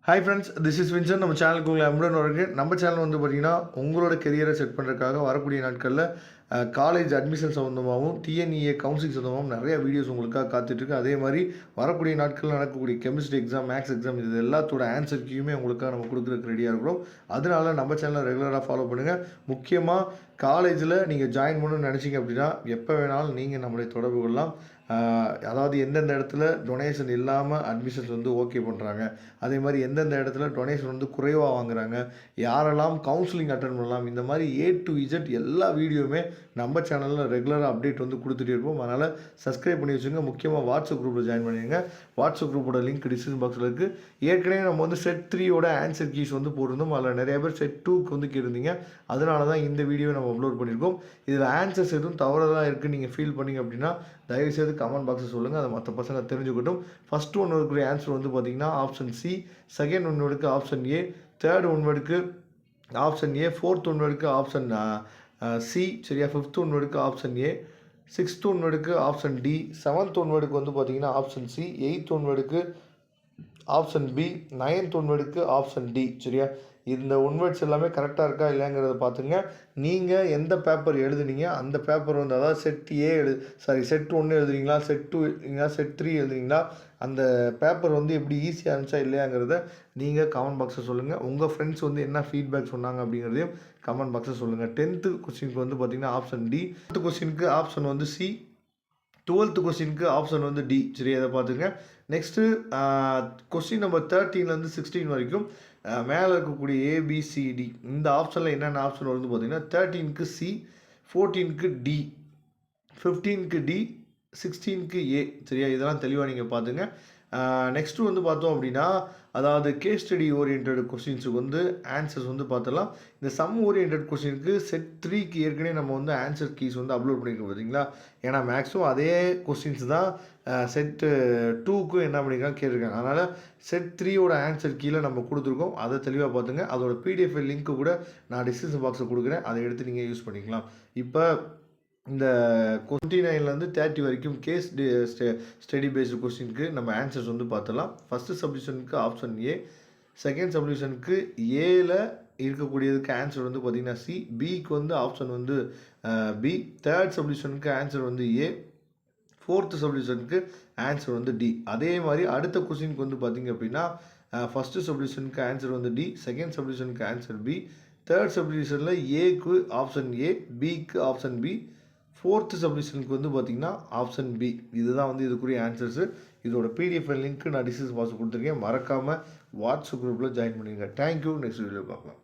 Hi friends, this is Vinson. நம்ம சேனலுக்கு உங்களை அன்புடன் வரவேற்கிறேன். நம்ம சேனல் வந்து பார்த்தீங்கன்னா, உங்களோட கெரியரை செட் பண்ணுறதுக்காக வரக்கூடிய நாட்களில் காலேஜ் அட்மிஷன் சம்மந்தமாகவும், டிஎன்இஏ கவுன்சிலிங் சம்மந்தமாகவும் நிறைய வீடியோஸ் உங்களுக்காக காத்துட்ருக்கு. அதே மாதிரி வரக்கூடிய நாட்களில் நடக்கக்கூடிய கெமிஸ்ட்ரி எக்ஸாம், மேக்ஸ் எக்ஸாம் இது எல்லாத்தோட ஆன்சர் கீயுமே உங்களுக்காக நம்ம கொடுக்குறதுக்கு ரெடியாக இருக்கிறோம். அதனால நம்ம சேனலை ரெகுலராக ஃபாலோ பண்ணுங்கள். முக்கியமாக காலேஜில் நீங்கள் ஜாயின் பண்ணணும்னு நினச்சிங்க அப்படின்னா, எப்போ வேணாலும் நீங்கள் நம்மளை தொடர்பு கொள்ளலாம். அதாவது எந்தெந்த இடத்துல டொனேஷன் இல்லாமல் அட்மிஷன்ஸ் வந்து ஓகே பண்ணுறாங்க, அதே மாதிரி எந்தெந்த இடத்துல டொனேஷன் வந்து குறைவாக வாங்குறாங்க, யாரெல்லாம் கவுன்சிலிங் அட்டன் பண்ணலாம், இந்த மாதிரி A to Z எல்லா வீடியோவுமே நம்ம சேனலில் ரெகுலராக அப்டேட் வந்து கொடுத்துட்டே இருப்போம். அதனால் சப்ஸ்கிரைப் பண்ணி வச்சுங்க. முக்கியமாக வாட்ஸ்அப் குரூப்பில் ஜாயின் பண்ணிடுங்க. வாட்ஸ்அப் குரூப்போட லிங்க் டிஸ்கிரிப்ஷன் பாக்ஸில் இருக்குது. ஏற்கனவே நம்ம வந்து செட் 3யோட ஆன்சர் கீஸ் வந்து போட்டிருந்தோம். அதில் நிறைய பேர் செட் 2க்கு வந்து கேட்டிருந்தீங்க. அதனால தான் இந்த வீடியோவை நம்ம அப்லோட் பண்ணியிருக்கோம். இதில் ஆன்சர்ஸ் எதுவும் தவறாக இருக்குன்னு நீங்கள் ஃபீல் பண்ணிங்க அப்படின்னா தயவுசெய்து கமெண்ட் பாக்ஸில் சொல்லுங்கள். அதை மற்ற பசங்க தெரிஞ்சுக்கட்டும். ஃபஸ்ட்டு ஒன்று இருக்கிற ஆன்சர் வந்து பார்த்திங்கன்னா ஆப்ஷன் சி, செகண்ட் ஒன்வேர்டுக்கு ஆப்ஷன் ஏ, தேர்ட் ஒன்வேர்டுக்கு ஆப்ஷன் ஏ, ஃபோர்த் ஒன்வேர்டுக்கு ஆப்ஷன் சி, சரியா, ஃபிஃப்த் ஒன்வேர்டுக்கு ஆப்ஷன் ஏ, சிக்ஸ்த் ஒன்வேர்டுக்கு ஆப்ஷன் டி, செவன்த் ஒன்வேர்டுக்கு வந்து பார்த்திங்கன்னா ஆப்ஷன் சி, எயித் ஒன்வேர்டுக்கு ஆப்ஷன் பி, நைன்த் ஒன்வேர்டுக்கு ஆப்ஷன் டி, சரியா. இந்த ஒன்வேர்ட்ஸ் எல்லாமே கரெக்டாக இருக்கா இல்லைங்கிறத பார்த்துங்க. நீங்கள் எந்த பேப்பர் எழுதுனீங்க அந்த பேப்பர் வந்து, அதாவது செட் ஏ செட் 1 எழுதுறீங்களா, செட் 2 எழுதுறீங்களா, செட் 3 எழுதுறீங்களா, அந்த பேப்பர் வந்து எப்படி ஈஸியாக இருந்துச்சா இல்லையாங்கிறத நீங்கள் கமெண்ட் பாக்ஸில் சொல்லுங்கள். உங்கள் ஃப்ரெண்ட்ஸ் வந்து என்ன ஃபீட்பேக் சொன்னாங்க அப்படிங்கிறதையும் கமெண்ட் பாக்ஸில் சொல்லுங்கள். 10th கொஸ்டினுக்கு வந்து பார்த்திங்கன்னா ஆப்ஷன் டி, 10th கொஸ்டினுக்கு ஆப்ஷன் வந்து சி, 12th கொஸ்டினுக்கு ஆப்ஷன் வந்து டி, சரி, அதை பார்த்துங்க. நெக்ஸ்ட்டு கொஸ்டின் நம்பர் 13லேருந்து 16 வரைக்கும் மேலே இருக்கக்கூடிய ஏபிசிடி இந்த ஆப்ஷனில் என்னென்ன ஆப்ஷன் வருது பார்த்தீங்கன்னா 13க்கு சி, 14க்கு டி, 15க்கு டி, 16க்கு ஏ, சரியா. இதெல்லாம் தெளிவாக நீங்கள் பார்த்துங்க. நெக்ஸ்ட்டு வந்து பார்த்தோம் அப்படின்னா, அதாவது கேஸ் ஸ்டடி ஓரியன்ட் கொஸ்டின்ஸுக்கு வந்து ஆன்சர்ஸ் வந்து பார்த்துலாம். இந்த சம் ஓரியன்ட் கொஸ்டினுக்கு செட் 3க்கு ஏற்கனவே நம்ம வந்து ஆன்சர் கீஸ் வந்து அப்லோட் பண்ணியிருக்கோம் பார்த்தீங்களா. ஏன்னா மேக்ஸிமம் அதே கொஸ்டின்ஸ் தான் செட்டு 2க்கும் என்ன பண்ணியிருக்காங்க கேட்டிருக்காங்க. அதனால் செட் 3யோட ஆன்சர் கீழே நம்ம கொடுத்துருக்கோம். அதை தெளிவாக பார்த்துங்க. அதோட PDF லிங்க்கு கூட நான் டிஸ்கிரிப்ஷன் பாக்ஸில் கொடுக்குறேன். அதை எடுத்து நீங்கள் யூஸ் பண்ணிக்கலாம். இப்போ இந்த 29லேருந்து 30 வரைக்கும் கேஸ் ஸ்டடி பேஸ்டு கொஸ்டினுக்கு நம்ம ஆன்சர்ஸ் வந்து பார்த்துலாம். ஃபஸ்ட்டு சப்டிஷனுக்கு ஆப்ஷன் ஏ, செகண்ட் சப்டிஷனுக்கு ஏல இருக்கக்கூடியதுக்கு ஆன்சர் வந்து பார்த்திங்கன்னா சி, பிக்கு வந்து ஆப்ஷன் வந்து பி, தேர்ட் சப்டிஷனுக்கு ஆன்சர் வந்து ஏ, ஃபோர்த்து சப்டிஷனுக்கு ஆன்சர் வந்து டி. அதே மாதிரி அடுத்த கொஸ்டினுக்கு வந்து பார்த்திங்க அப்படின்னா ஃபஸ்ட்டு சப்டிஷனுக்கு ஆன்சர் வந்து டி, செகண்ட் சப்டிஷனுக்கு ஆன்சர் பி, தேர்ட் சப்டிஷனில் ஏக்கு ஆப்ஷன் ஏ, பிக்கு ஆப்ஷன் பி, ஃபோர்த்து சப்டிஷனுக்கு வந்து பார்த்திங்கன்னா ஆப்ஷன் பி. இதுதான் வந்து இதுக்குரிய ஆன்சர்ஸு. இதோட PDF லிங்க்கு நான் டிஸ்கிரிப்ஷன் பாக்ஸில் கொடுத்துருக்கேன். மறக்காமல் வாட்ஸ்அப் குரூப்பில் ஜாயின் பண்ணிடுங்க. தேங்க்யூ. நெக்ஸ்ட் வீடியோ பார்க்கலாம்.